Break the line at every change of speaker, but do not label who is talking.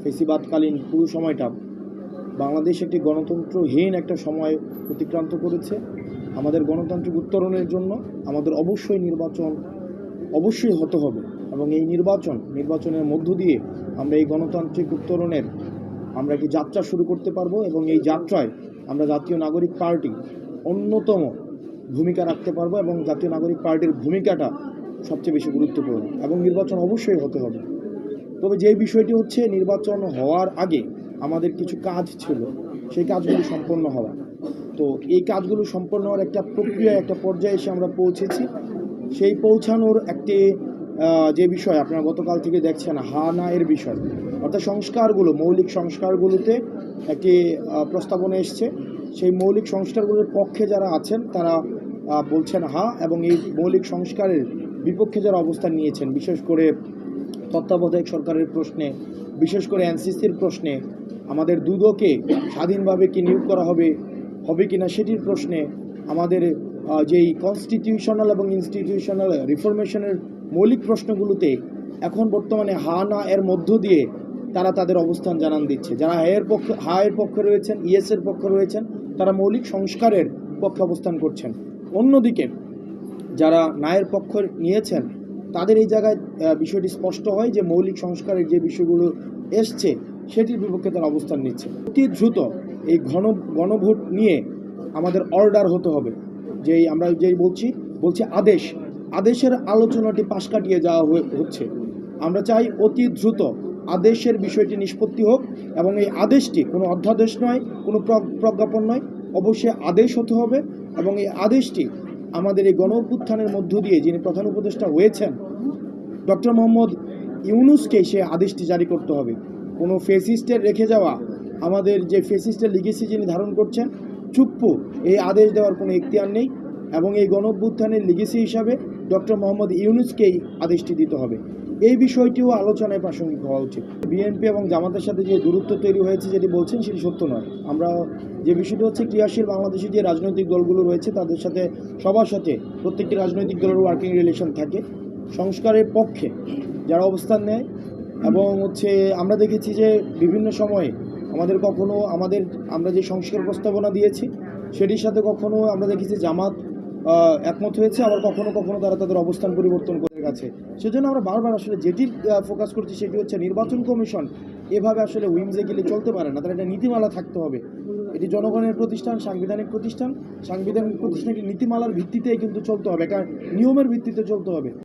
ফেসিবাদকালীন পুরো সময়টা বাংলাদেশ একটি গণতন্ত্রহীন একটা সময় অতিক্রান্ত করেছে। আমাদের গণতান্ত্রিক উত্তরণের জন্য আমাদের অবশ্যই হতে হবে, এবং এই নির্বাচনের মধ্য দিয়ে আমরা এই গণতান্ত্রিক উত্তরণের আমরা একটি যাত্রা শুরু করতে পারবো, এবং এই যাত্রায় আমরা জাতীয় নাগরিক পার্টি অন্যতম ভূমিকা রাখতে পারবো, এবং জাতীয় নাগরিক পার্টির ভূমিকাটা সবচেয়ে বেশি গুরুত্বপূর্ণ, এবং নির্বাচন অবশ্যই হতে হবে। তবে যে বিষয়টি হচ্ছে, নির্বাচন হওয়ার আগে আমাদের কিছু কাজ ছিল, সেই কাজগুলো সম্পন্ন হওয়া। তো এই কাজগুলো সম্পন্ন হওয়ার একটা প্রক্রিয়া, একটা পর্যায়ে এসে আমরা পৌঁছেছি। সেই পৌঁছানোর একটি যে বিষয় আপনারা গতকাল থেকে দেখছেন, হা না এর বিষয়, অর্থাৎ মৌলিক সংস্কারগুলোতে একটি প্রস্তাবনা এসছে। সেই মৌলিক সংস্কারগুলোর পক্ষে যারা আছেন তারা বলছেন হা, এবং এই মৌলিক সংস্কারের বিপক্ষে যারা অবস্থান নিয়েছেন, বিশেষ করে তত্ত্বাবধায়ক সরকারের প্রশ্নে, বিশেষ করে এনসিসির প্রশ্নে, আমাদের দুদকে স্বাধীনভাবে কি নিয়োগ করা হবে কি না সেটির প্রশ্নে, আমাদের যেই কনস্টিটিউশনাল এবং ইনস্টিটিউশনাল রিফরমেশনের মৌলিক প্রশ্নগুলোতে এখন বর্তমানে হা না এর মধ্য দিয়ে তারা তাদের অবস্থান জানান দিচ্ছে। যারা হা এর পক্ষে রয়েছেন, ইয়েস এর পক্ষে রয়েছেন, তারা মৌলিক সংস্কারের পক্ষে অবস্থান করছেন। অন্যদিকে যারা নায়ের পক্ষ নিয়েছেন, তাদের এই জায়গায় বিষয়টি স্পষ্ট হয় যে মৌলিক সংস্কারের যে বিষয়গুলো এসছে সেটির বিপক্ষে তারা অবস্থান নিচ্ছে। অতি দ্রুত এই গণভোট নিয়ে আমাদের অর্ডার হতে হবে। আমরা বলছি আদেশের আলোচনাটি পাশ কাটিয়ে যাওয়া হচ্ছে। আমরা চাই অতি দ্রুত আদেশের বিষয়টি নিষ্পত্তি হোক, এবং এই আদেশটি কোনো অধ্যাদেশ নয়, কোনো প্রজ্ঞাপন নয়, অবশ্যই আদেশ হতে হবে। এবং এই আদেশটি আমাদের এই গণ অভ্যুত্থানের মধ্য দিয়ে যিনি প্রধান উপদেষ্টা হয়েছেন ডক্টর মোহাম্মদ ইউনূসকে সে আদেশটি জারি করতে হবে। কোনো ফেসিস্টের রেখে যাওয়া, আমাদের যে ফেসিস্টের লিগেসি যিনি ধারণ করছেন, চুপ্পু এই আদেশ দেওয়ার কোনো এখতিয়ার নেই, এবং এই গণ অভ্যুত্থানের লিগেসি হিসাবে ডক্টর মোহাম্মদ ইউনূসকেই আদেশটি দিতে হবে। এই বিষয়টিও আলোচনায় প্রাসঙ্গিক হওয়া উচিত। বিএনপি এবং জামাতের সাথে যে দূরত্ব তৈরি হয়েছে যেটি বলছেন, সেটি সত্য নয়। আমরা যে বিষয়টি হচ্ছে, ক্রিয়াশীল বাংলাদেশে যে রাজনৈতিক দলগুলো রয়েছে তাদের সাথে, সবার সাথে প্রত্যেকটি রাজনৈতিক দলের ওয়ার্কিং রিলেশন থাকে। সংস্কারের পক্ষে যারা অবস্থান নেয়, এবং আমরা দেখেছি যে বিভিন্ন সময়ে আমরা যে সংস্কার প্রস্তাবনা দিয়েছি সেটির সাথে কখনো আমরা দেখেছি জামাত একমত হয়েছে, আবার কখনো কখনো তারা তাদের অবস্থান পরিবর্তন করে গেছে। সেজন্য আমরা বারবার আসলে যেটি ফোকাস করছি সেটি হচ্ছে, নির্বাচন কমিশন এভাবে আসলে হুইমজে গেলে চলতে পারে না। তার একটা নীতিমালা থাকতে হবে। এটি জনগণের প্রতিষ্ঠান, সাংবিধানিক প্রতিষ্ঠানটি নীতিমালার ভিত্তিতেই কিন্তু চলতে হবে, একটা নিয়মের ভিত্তিতে চলতে হবে।